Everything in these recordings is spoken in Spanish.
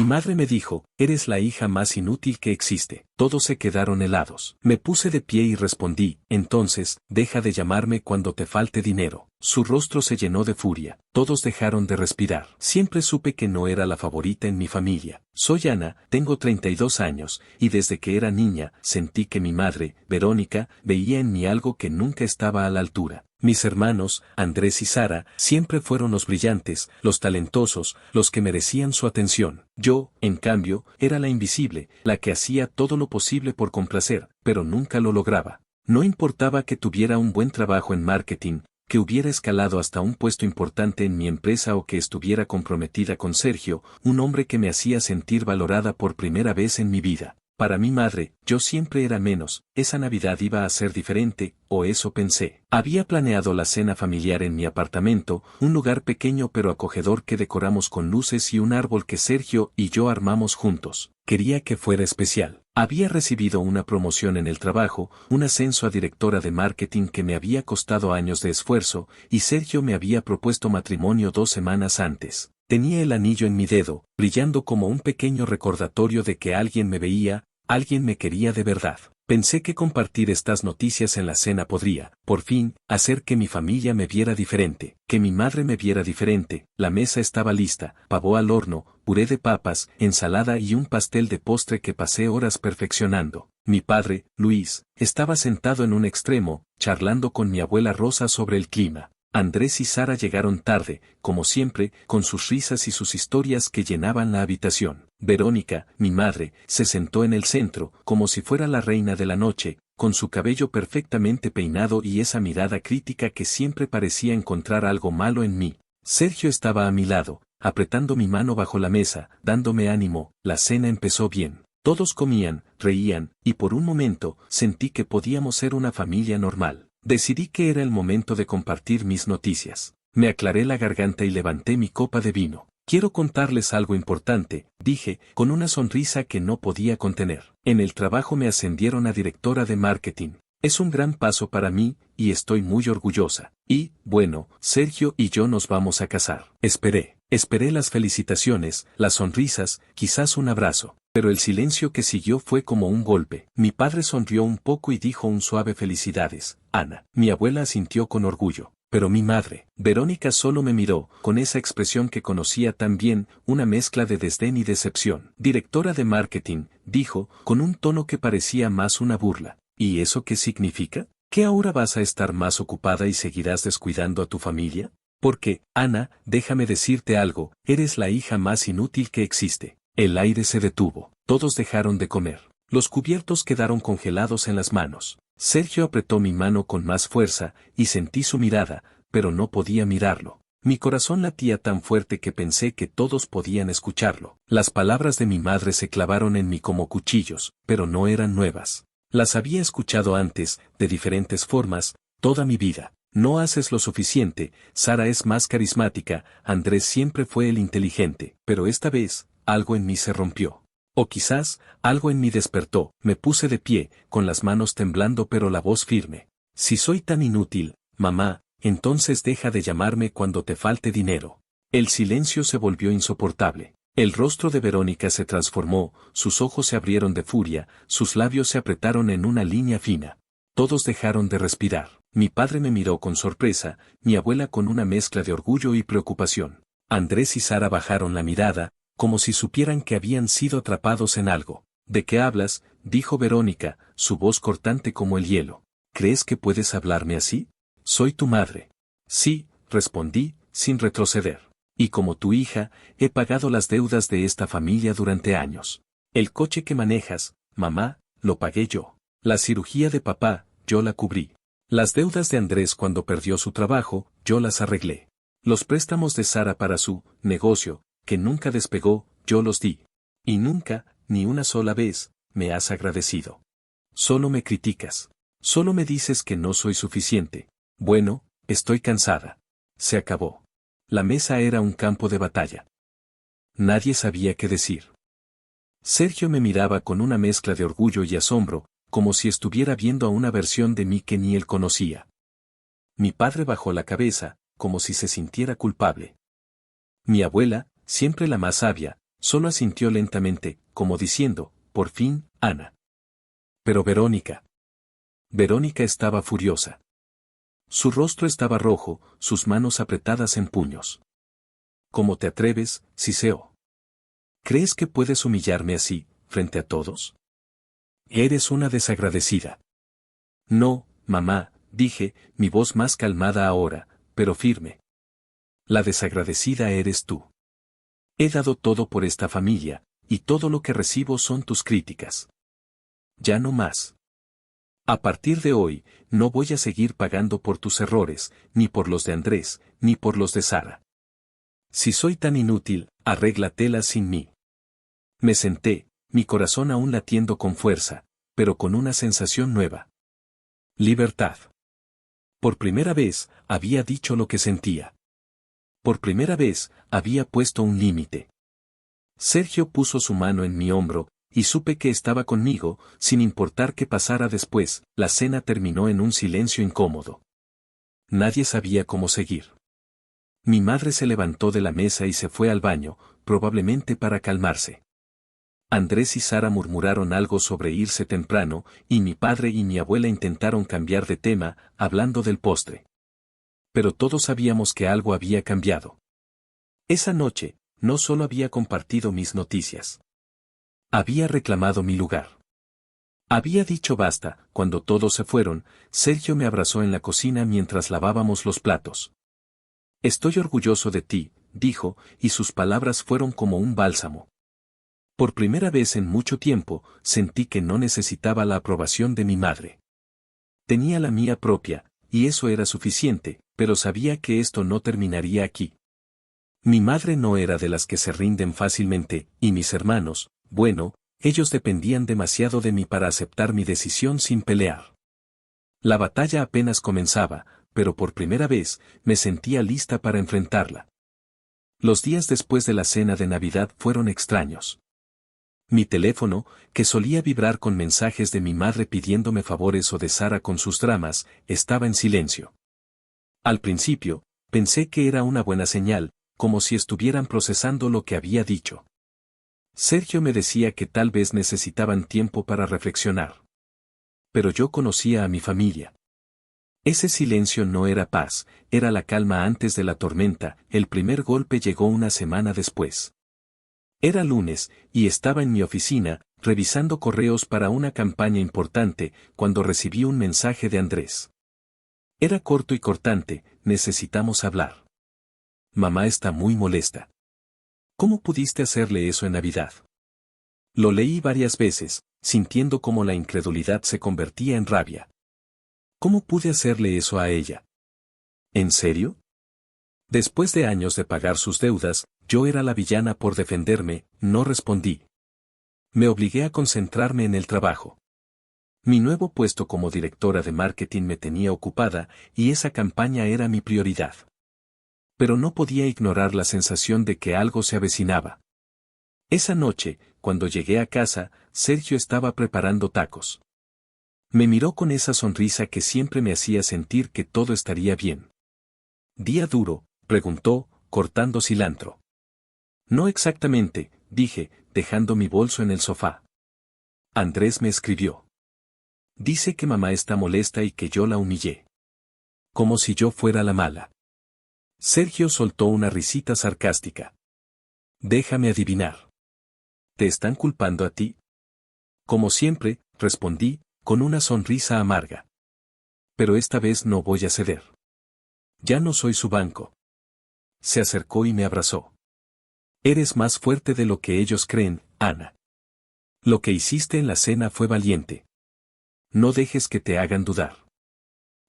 madre me dijo, eres la hija más inútil que existe. Todos se quedaron helados. Me puse de pie y respondí, entonces, deja de llamarme cuando te falte dinero. Su rostro se llenó de furia. Todos dejaron de respirar. Siempre supe que no era la favorita en mi familia. Soy Ana, tengo 32 años, y desde que era niña, sentí que mi madre, Verónica, veía en mí algo que nunca estaba a la altura. Mis hermanos, Andrés y Sara, siempre fueron los brillantes, los talentosos, los que merecían su atención. Yo, en cambio, era la invisible, la que hacía todo lo posible por complacer, pero nunca lo lograba. No importaba que tuviera un buen trabajo en marketing, que hubiera escalado hasta un puesto importante en mi empresa o que estuviera comprometida con Sergio, un hombre que me hacía sentir valorada por primera vez en mi vida. Para mi madre, yo siempre era menos, esa Navidad iba a ser diferente, o eso pensé. Había planeado la cena familiar en mi apartamento, un lugar pequeño pero acogedor que decoramos con luces y un árbol que Sergio y yo armamos juntos. Quería que fuera especial. Había recibido una promoción en el trabajo, un ascenso a directora de marketing que me había costado años de esfuerzo, y Sergio me había propuesto matrimonio 2 semanas antes. Tenía el anillo en mi dedo, brillando como un pequeño recordatorio de que alguien me veía, alguien me quería de verdad. Pensé que compartir estas noticias en la cena podría, por fin, hacer que mi familia me viera diferente, que mi madre me viera diferente. La mesa estaba lista, pavó al horno, puré de papas, ensalada y un pastel de postre que pasé horas perfeccionando. Mi padre, Luis, estaba sentado en un extremo, charlando con mi abuela Rosa sobre el clima. Andrés y Sara llegaron tarde, como siempre, con sus risas y sus historias que llenaban la habitación. Verónica, mi madre, se sentó en el centro, como si fuera la reina de la noche, con su cabello perfectamente peinado y esa mirada crítica que siempre parecía encontrar algo malo en mí. Sergio estaba a mi lado, apretando mi mano bajo la mesa, dándome ánimo. La cena empezó bien. Todos comían, reían, y por un momento, sentí que podíamos ser una familia normal. Decidí que era el momento de compartir mis noticias. Me aclaré la garganta y levanté mi copa de vino. Quiero contarles algo importante, dije, con una sonrisa que no podía contener. En el trabajo me ascendieron a directora de marketing. Es un gran paso para mí, y estoy muy orgullosa. Y, bueno, Sergio y yo nos vamos a casar. Esperé las felicitaciones, las sonrisas, quizás un abrazo. Pero el silencio que siguió fue como un golpe. Mi padre sonrió un poco y dijo un suave felicidades, Ana. Mi abuela asintió con orgullo. Pero mi madre, Verónica, solo me miró, con esa expresión que conocía tan bien, una mezcla de desdén y decepción. Directora de marketing, dijo, con un tono que parecía más una burla. ¿Y eso qué significa? ¿Que ahora vas a estar más ocupada y seguirás descuidando a tu familia? Porque, Ana, déjame decirte algo, eres la hija más inútil que existe. El aire se detuvo. Todos dejaron de comer. Los cubiertos quedaron congelados en las manos. Sergio apretó mi mano con más fuerza, y sentí su mirada, pero no podía mirarlo. Mi corazón latía tan fuerte que pensé que todos podían escucharlo. Las palabras de mi madre se clavaron en mí como cuchillos, pero no eran nuevas. Las había escuchado antes, de diferentes formas, toda mi vida. No haces lo suficiente, Sara es más carismática, Andrés siempre fue el inteligente, pero esta vez, algo en mí se rompió. O quizás, algo en mí despertó. Me puse de pie, con las manos temblando pero la voz firme. Si soy tan inútil, mamá, entonces deja de llamarme cuando te falte dinero. El silencio se volvió insoportable. El rostro de Verónica se transformó, sus ojos se abrieron de furia, sus labios se apretaron en una línea fina. Todos dejaron de respirar. Mi padre me miró con sorpresa, mi abuela con una mezcla de orgullo y preocupación. Andrés y Sara bajaron la mirada, como si supieran que habían sido atrapados en algo. ¿De qué hablas?, dijo Verónica, su voz cortante como el hielo. ¿Crees que puedes hablarme así? Soy tu madre. Sí, respondí, sin retroceder. Y como tu hija, he pagado las deudas de esta familia durante años. El coche que manejas, mamá, lo pagué yo. La cirugía de papá, yo la cubrí. Las deudas de Andrés cuando perdió su trabajo, yo las arreglé. Los préstamos de Sara para su negocio, que nunca despegó, yo los di. Y nunca, ni una sola vez, me has agradecido. Solo me criticas. Solo me dices que no soy suficiente. Bueno, estoy cansada. Se acabó. La mesa era un campo de batalla. Nadie sabía qué decir. Sergio me miraba con una mezcla de orgullo y asombro, como si estuviera viendo a una versión de mí que ni él conocía. Mi padre bajó la cabeza, como si se sintiera culpable. Mi abuela, siempre la más sabia, Solo asintió lentamente, como diciendo, por fin, Ana. Pero Verónica. Verónica estaba furiosa. Su rostro estaba rojo, sus manos apretadas en puños. ¿Cómo te atreves, Siseo? ¿Crees que puedes humillarme así, frente a todos? Eres una desagradecida. No, mamá, dije, mi voz más calmada ahora, pero firme. La desagradecida eres tú. He dado todo por esta familia, y todo lo que recibo son tus críticas. Ya no más. A partir de hoy, no voy a seguir pagando por tus errores, ni por los de Andrés, ni por los de Sara. Si soy tan inútil, arréglatela sin mí. Me senté, mi corazón aún latiendo con fuerza, pero con una sensación nueva. Libertad. Por primera vez, había dicho lo que sentía. Por primera vez, había puesto un límite. Sergio puso su mano en mi hombro, y supe que estaba conmigo, sin importar qué pasara después. La cena terminó en un silencio incómodo. Nadie sabía cómo seguir. Mi madre se levantó de la mesa y se fue al baño, probablemente para calmarse. Andrés y Sara murmuraron algo sobre irse temprano, y mi padre y mi abuela intentaron cambiar de tema, hablando del postre. Pero todos sabíamos que algo había cambiado. Esa noche, no solo había compartido mis noticias. Había reclamado mi lugar. Había dicho basta. Cuando todos se fueron, Sergio me abrazó en la cocina mientras lavábamos los platos. Estoy orgulloso de ti, dijo, y sus palabras fueron como un bálsamo. Por primera vez en mucho tiempo, sentí que no necesitaba la aprobación de mi madre. Tenía la mía propia, y eso era suficiente, pero sabía que esto no terminaría aquí. Mi madre no era de las que se rinden fácilmente, y mis hermanos, bueno, ellos dependían demasiado de mí para aceptar mi decisión sin pelear. La batalla apenas comenzaba, pero por primera vez, me sentía lista para enfrentarla. Los días después de la cena de Navidad fueron extraños. Mi teléfono, que solía vibrar con mensajes de mi madre pidiéndome favores o de Sara con sus dramas, estaba en silencio. Al principio, pensé que era una buena señal, como si estuvieran procesando lo que había dicho. Sergio me decía que tal vez necesitaban tiempo para reflexionar. Pero yo conocía a mi familia. Ese silencio no era paz, era la calma antes de la tormenta. El primer golpe llegó una semana después. Era lunes, y estaba en mi oficina, revisando correos para una campaña importante, cuando recibí un mensaje de Andrés. Era corto y cortante: necesitamos hablar. Mamá está muy molesta. ¿Cómo pudiste hacerle eso en Navidad? Lo leí varias veces, sintiendo cómo la incredulidad se convertía en rabia. ¿Cómo pude hacerle eso a ella? ¿En serio? Después de años de pagar sus deudas, yo era la villana por defenderme. No respondí. Me obligué a concentrarme en el trabajo. Mi nuevo puesto como directora de marketing me tenía ocupada, y esa campaña era mi prioridad. Pero no podía ignorar la sensación de que algo se avecinaba. Esa noche, cuando llegué a casa, Sergio estaba preparando tacos. Me miró con esa sonrisa que siempre me hacía sentir que todo estaría bien. ¿Día duro?, preguntó, cortando cilantro. No exactamente, dije, dejando mi bolso en el sofá. Andrés me escribió. Dice que mamá está molesta y que yo la humillé. Como si yo fuera la mala. Sergio soltó una risita sarcástica. Déjame adivinar. ¿Te están culpando a ti? Como siempre, respondí, con una sonrisa amarga. Pero esta vez no voy a ceder. Ya no soy su banco. Se acercó y me abrazó. Eres más fuerte de lo que ellos creen, Ana. Lo que hiciste en la cena fue valiente. No dejes que te hagan dudar.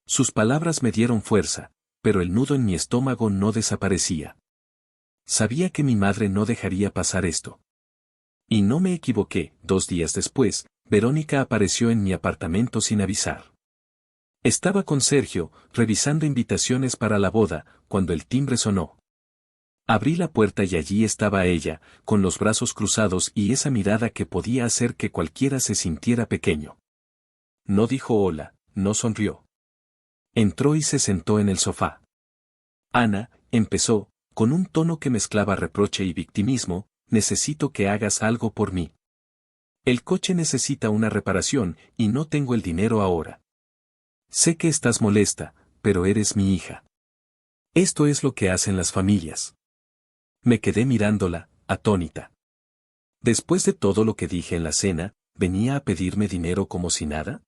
Sus palabras me dieron fuerza, pero el nudo en mi estómago no desaparecía. Sabía que mi madre no dejaría pasar esto. Y no me equivoqué. 2 días después, Verónica apareció en mi apartamento sin avisar. Estaba con Sergio, revisando invitaciones para la boda, cuando el timbre sonó. Abrí la puerta y allí estaba ella, con los brazos cruzados y esa mirada que podía hacer que cualquiera se sintiera pequeño. No dijo hola, no sonrió. Entró y se sentó en el sofá. Ana, empezó, con un tono que mezclaba reproche y victimismo, necesito que hagas algo por mí. El coche necesita una reparación y no tengo el dinero ahora. Sé que estás molesta, pero eres mi hija. Esto es lo que hacen las familias. Me quedé mirándola, atónita. Después de todo lo que dije en la cena, ¿venía a pedirme dinero como si nada?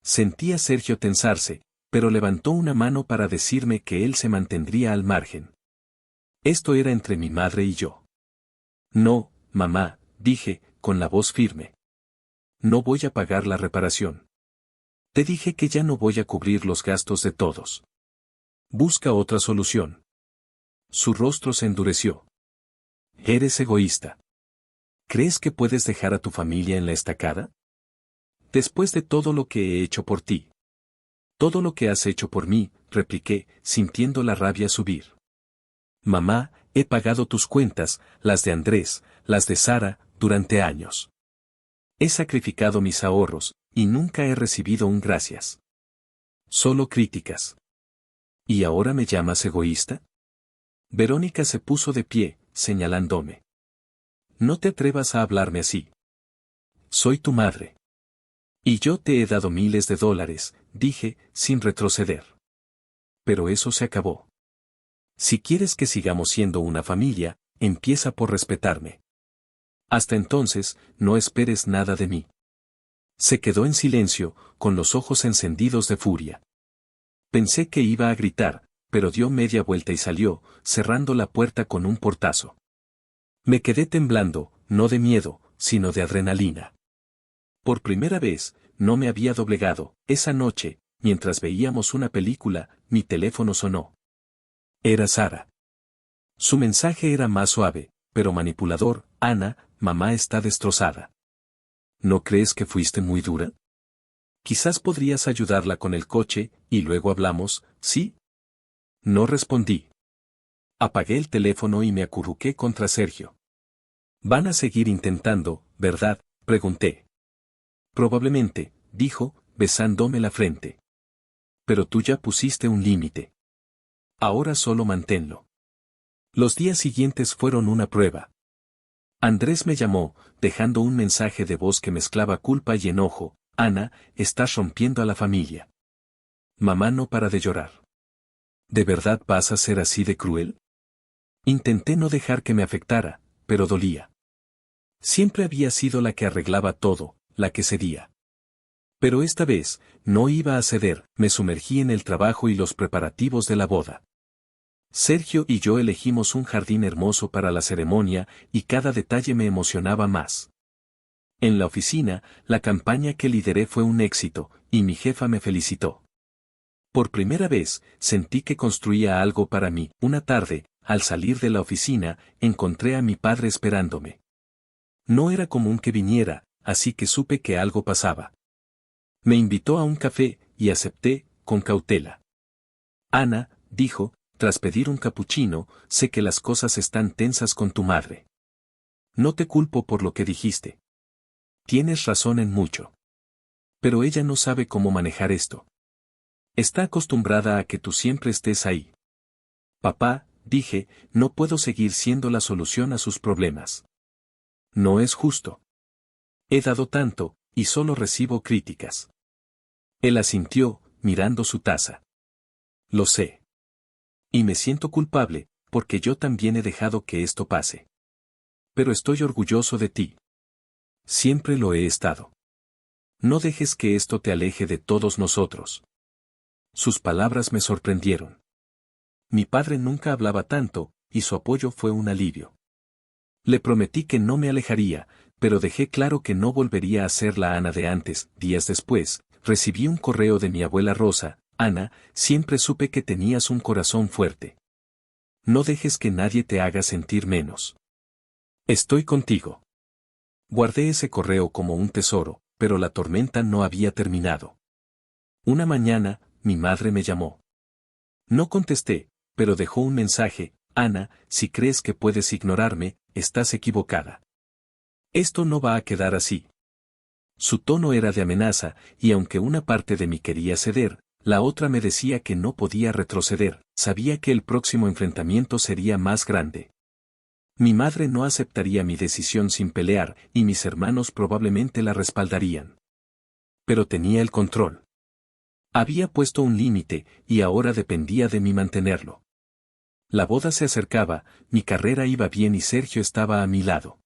Sentí a Sergio tensarse, pero levantó una mano para decirme que él se mantendría al margen. Esto era entre mi madre y yo. No, mamá, dije, con la voz firme. No voy a pagar la reparación. Te dije que ya no voy a cubrir los gastos de todos. Busca otra solución. Su rostro se endureció. Eres egoísta. ¿Crees que puedes dejar a tu familia en la estacada? Después de todo lo que he hecho por ti. Todo lo que has hecho por mí, repliqué, sintiendo la rabia subir. Mamá, he pagado tus cuentas, las de Andrés, las de Sara, durante años. He sacrificado mis ahorros, y nunca he recibido un gracias. Solo críticas. ¿Y ahora me llamas egoísta? Verónica se puso de pie, señalándome. No te atrevas a hablarme así. Soy tu madre. Y yo te he dado miles de dólares, dije, sin retroceder. Pero eso se acabó. Si quieres que sigamos siendo una familia, empieza por respetarme. Hasta entonces, no esperes nada de mí. Se quedó en silencio, con los ojos encendidos de furia. Pensé que iba a gritar, pero dio media vuelta y salió, cerrando la puerta con un portazo. Me quedé temblando, no de miedo, sino de adrenalina. Por primera vez, no me había doblegado. Esa noche, mientras veíamos una película, mi teléfono sonó. Era Sara. Su mensaje era más suave, pero manipulador. Ana, mamá está destrozada. ¿No crees que fuiste muy dura? Quizás podrías ayudarla con el coche, y luego hablamos, ¿sí? No respondí. Apagué el teléfono y me acurruqué contra Sergio. ¿Van a seguir intentando, verdad?, pregunté. Probablemente, dijo, besándome la frente. Pero tú ya pusiste un límite. Ahora solo manténlo. Los días siguientes fueron una prueba. Andrés me llamó, dejando un mensaje de voz que mezclaba culpa y enojo. Ana, estás rompiendo a la familia. Mamá no para de llorar. ¿De verdad vas a ser así de cruel? Intenté no dejar que me afectara, pero dolía. Siempre había sido la que arreglaba todo, la que cedía. Pero esta vez, no iba a ceder, me sumergí en el trabajo y los preparativos de la boda. Sergio y yo elegimos un jardín hermoso para la ceremonia, y cada detalle me emocionaba más. En la oficina, la campaña que lideré fue un éxito, y mi jefa me felicitó. Por primera vez, sentí que construía algo para mí. Una tarde, al salir de la oficina, encontré a mi padre esperándome. No era común que viniera, así que supe que algo pasaba. Me invitó a un café, y acepté, con cautela. Ana, dijo, tras pedir un capuchino, sé que las cosas están tensas con tu madre. No te culpo por lo que dijiste. Tienes razón en mucho. Pero ella no sabe cómo manejar esto. Está acostumbrada a que tú siempre estés ahí. Papá, dije, no puedo seguir siendo la solución a sus problemas. No es justo. He dado tanto, y solo recibo críticas. Él asintió, mirando su taza. Lo sé. Y me siento culpable, porque yo también he dejado que esto pase. Pero estoy orgulloso de ti. Siempre lo he estado. No dejes que esto te aleje de todos nosotros. Sus palabras me sorprendieron. Mi padre nunca hablaba tanto, y su apoyo fue un alivio. Le prometí que no me alejaría, pero dejé claro que no volvería a ser la Ana de antes. Días después, recibí un correo de mi abuela Rosa. Ana, siempre supe que tenías un corazón fuerte. No dejes que nadie te haga sentir menos. Estoy contigo. Guardé ese correo como un tesoro, pero la tormenta no había terminado. Una mañana, mi madre me llamó. No contesté, pero dejó un mensaje. Ana, si crees que puedes ignorarme, estás equivocada. Esto no va a quedar así. Su tono era de amenaza, y aunque una parte de mí quería ceder, la otra me decía que no podía retroceder. Sabía que el próximo enfrentamiento sería más grande. Mi madre no aceptaría mi decisión sin pelear y mis hermanos probablemente la respaldarían. Pero tenía el control. Había puesto un límite y ahora dependía de mí mantenerlo. La boda se acercaba, mi carrera iba bien y Sergio estaba a mi lado.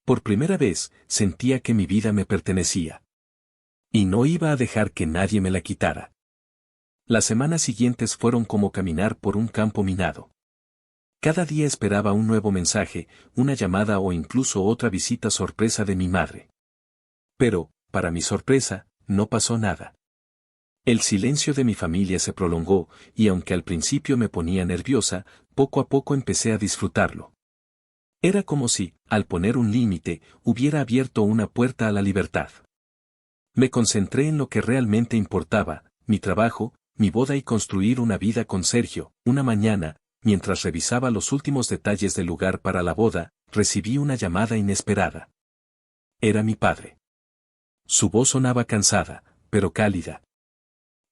Por primera vez, sentía que mi vida me pertenecía. Y no iba a dejar que nadie me la quitara. Las semanas siguientes fueron como caminar por un campo minado. Cada día esperaba un nuevo mensaje, una llamada o incluso otra visita sorpresa de mi madre. Pero, para mi sorpresa, no pasó nada. El silencio de mi familia se prolongó, y aunque al principio me ponía nerviosa, poco a poco empecé a disfrutarlo. Era como si, al poner un límite, hubiera abierto una puerta a la libertad. Me concentré en lo que realmente importaba, mi trabajo, mi boda y construir una vida con Sergio. Una mañana, mientras revisaba los últimos detalles del lugar para la boda, recibí una llamada inesperada. Era mi padre. Su voz sonaba cansada, pero cálida.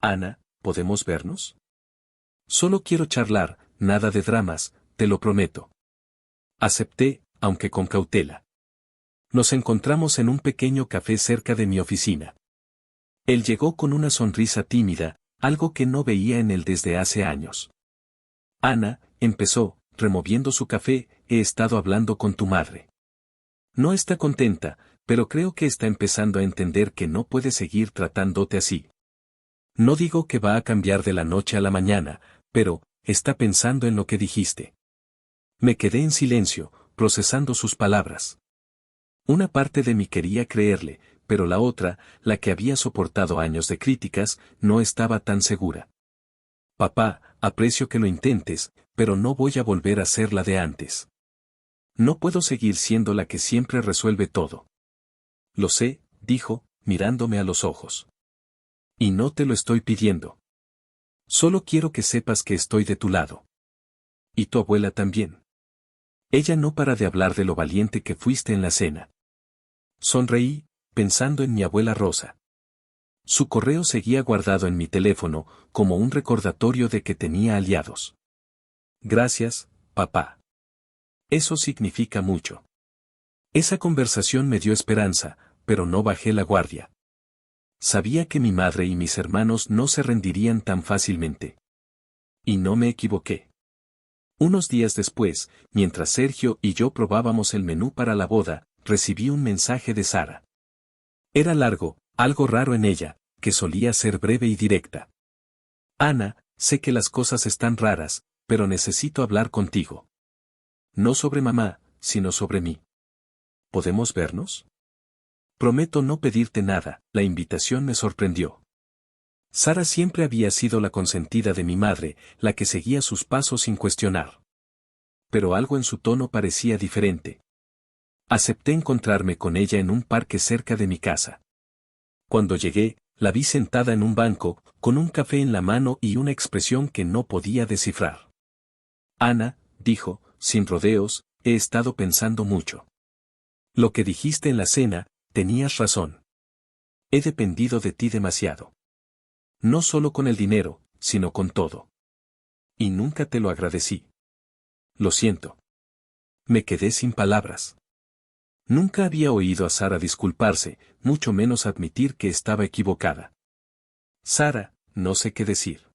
Ana, ¿podemos vernos? Solo quiero charlar, nada de dramas, te lo prometo. Acepté, aunque con cautela. Nos encontramos en un pequeño café cerca de mi oficina. Él llegó con una sonrisa tímida, algo que no veía en él desde hace años. Ana, empezó, removiendo su café, he estado hablando con tu madre. No está contenta, pero creo que está empezando a entender que no puede seguir tratándote así. No digo que va a cambiar de la noche a la mañana, pero, está pensando en lo que dijiste. Me quedé en silencio, procesando sus palabras. Una parte de mí quería creerle, pero la otra, la que había soportado años de críticas, no estaba tan segura. Papá, aprecio que lo intentes, pero no voy a volver a ser la de antes. No puedo seguir siendo la que siempre resuelve todo. Lo sé, dijo, mirándome a los ojos. Y no te lo estoy pidiendo. Solo quiero que sepas que estoy de tu lado. Y tu abuela también. Ella no para de hablar de lo valiente que fuiste en la cena. Sonreí, pensando en mi abuela Rosa. Su correo seguía guardado en mi teléfono, como un recordatorio de que tenía aliados. Gracias, papá. Eso significa mucho. Esa conversación me dio esperanza, pero no bajé la guardia. Sabía que mi madre y mis hermanos no se rendirían tan fácilmente. Y no me equivoqué. Unos días después, mientras Sergio y yo probábamos el menú para la boda, recibí un mensaje de Sara. Era largo, algo raro en ella, que solía ser breve y directa. Ana, sé que las cosas están raras, pero necesito hablar contigo. No sobre mamá, sino sobre mí. ¿Podemos vernos? Prometo no pedirte nada, la invitación me sorprendió. Sara siempre había sido la consentida de mi madre, la que seguía sus pasos sin cuestionar. Pero algo en su tono parecía diferente. Acepté encontrarme con ella en un parque cerca de mi casa. Cuando llegué, la vi sentada en un banco, con un café en la mano y una expresión que no podía descifrar. Ana, dijo, sin rodeos, he estado pensando mucho. Lo que dijiste en la cena, tenías razón. He dependido de ti demasiado. No solo con el dinero, sino con todo. Y nunca te lo agradecí. Lo siento. Me quedé sin palabras. Nunca había oído a Sara disculparse, mucho menos admitir que estaba equivocada. Sara, no sé qué decir.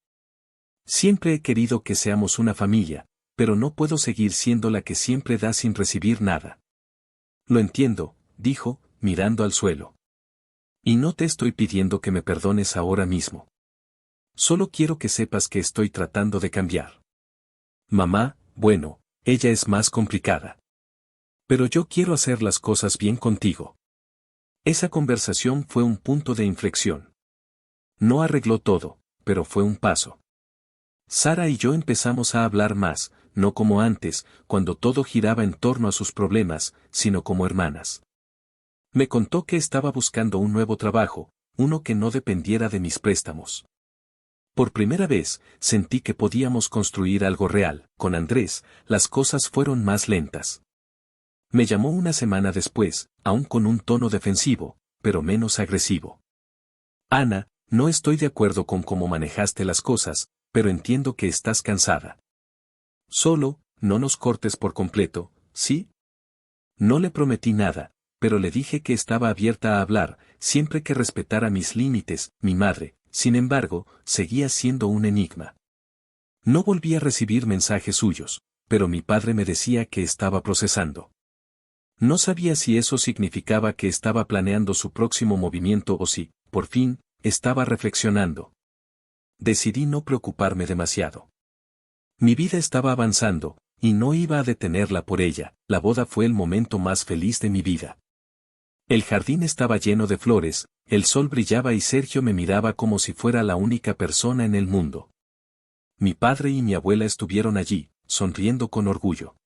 Siempre he querido que seamos una familia, pero no puedo seguir siendo la que siempre da sin recibir nada. Lo entiendo, dijo, mirando al suelo. Y no te estoy pidiendo que me perdones ahora mismo. Solo quiero que sepas que estoy tratando de cambiar. Mamá, bueno, ella es más complicada. Pero yo quiero hacer las cosas bien contigo. Esa conversación fue un punto de inflexión. No arregló todo, pero fue un paso. Sara y yo empezamos a hablar más, no como antes, cuando todo giraba en torno a sus problemas, sino como hermanas. Me contó que estaba buscando un nuevo trabajo, uno que no dependiera de mis préstamos. Por primera vez, sentí que podíamos construir algo real. Con Andrés, las cosas fueron más lentas. Me llamó una semana después, aún con un tono defensivo, pero menos agresivo. Ana, no estoy de acuerdo con cómo manejaste las cosas, pero entiendo que estás cansada. Solo, no nos cortes por completo, ¿sí? No le prometí nada, pero le dije que estaba abierta a hablar, siempre que respetara mis límites. Mi madre, sin embargo, seguía siendo un enigma. No volví a recibir mensajes suyos, pero mi padre me decía que estaba procesando. No sabía si eso significaba que estaba planeando su próximo movimiento o si, por fin, estaba reflexionando. Decidí no preocuparme demasiado. Mi vida estaba avanzando, y no iba a detenerla por ella. La boda fue el momento más feliz de mi vida. El jardín estaba lleno de flores, el sol brillaba y Sergio me miraba como si fuera la única persona en el mundo. Mi padre y mi abuela estuvieron allí, sonriendo con orgullo.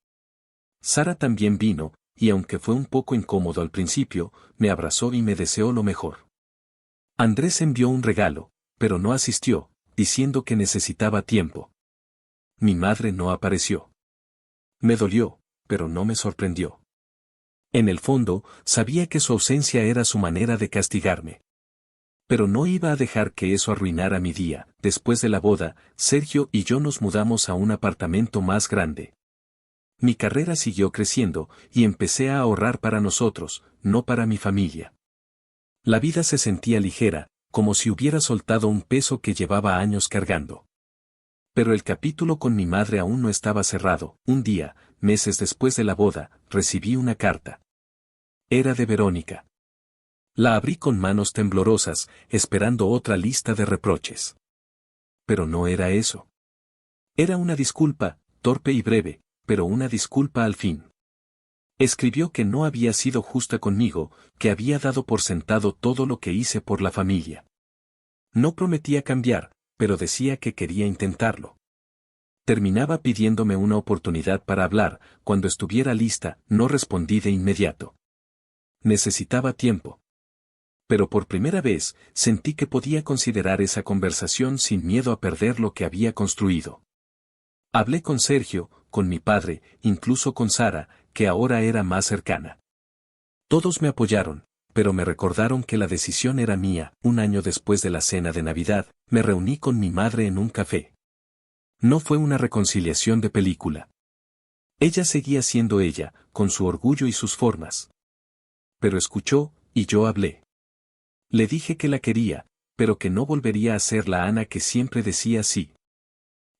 Sara también vino, y aunque fue un poco incómodo al principio, me abrazó y me deseó lo mejor. Andrés envió un regalo, pero no asistió, diciendo que necesitaba tiempo. Mi madre no apareció. Me dolió, pero no me sorprendió. En el fondo, sabía que su ausencia era su manera de castigarme. Pero no iba a dejar que eso arruinara mi día. Después de la boda, Sergio y yo nos mudamos a un apartamento más grande. Mi carrera siguió creciendo, y empecé a ahorrar para nosotros, no para mi familia. La vida se sentía ligera, como si hubiera soltado un peso que llevaba años cargando. Pero el capítulo con mi madre aún no estaba cerrado. Un día, meses después de la boda, recibí una carta. Era de Verónica. La abrí con manos temblorosas, esperando otra lista de reproches. Pero no era eso. Era una disculpa, torpe y breve, pero una disculpa al fin. Escribió que no había sido justa conmigo, que había dado por sentado todo lo que hice por la familia. No prometía cambiar, pero decía que quería intentarlo. Terminaba pidiéndome una oportunidad para hablar. Cuando estuviera lista, no respondí de inmediato. Necesitaba tiempo. Pero por primera vez, sentí que podía considerar esa conversación sin miedo a perder lo que había construido. Hablé con Sergio, con mi padre, incluso con Sara, que ahora era más cercana. Todos me apoyaron, pero me recordaron que la decisión era mía. Un año después de la cena de Navidad, me reuní con mi madre en un café. No fue una reconciliación de película. Ella seguía siendo ella, con su orgullo y sus formas. Pero escuchó, y yo hablé. Le dije que la quería, pero que no volvería a ser la Ana que siempre decía sí.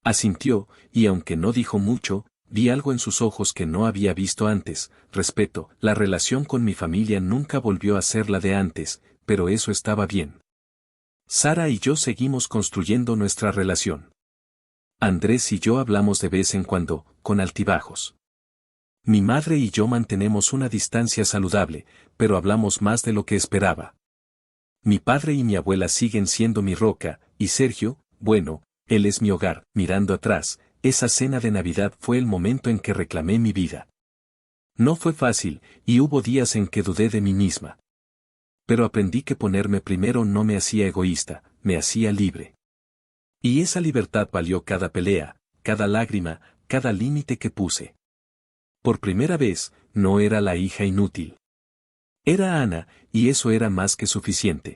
Asintió, y aunque no dijo mucho, vi algo en sus ojos que no había visto antes: respeto. La relación con mi familia nunca volvió a ser la de antes, pero eso estaba bien. Sara y yo seguimos construyendo nuestra relación. Andrés y yo hablamos de vez en cuando, con altibajos. Mi madre y yo mantenemos una distancia saludable, pero hablamos más de lo que esperaba. Mi padre y mi abuela siguen siendo mi roca, y Sergio, bueno, él es mi hogar. Mirando atrás, esa cena de Navidad fue el momento en que reclamé mi vida. No fue fácil, y hubo días en que dudé de mí misma. Pero aprendí que ponerme primero no me hacía egoísta, me hacía libre. Y esa libertad valió cada pelea, cada lágrima, cada límite que puse. Por primera vez, no era la hija inútil. Era Ana, y eso era más que suficiente.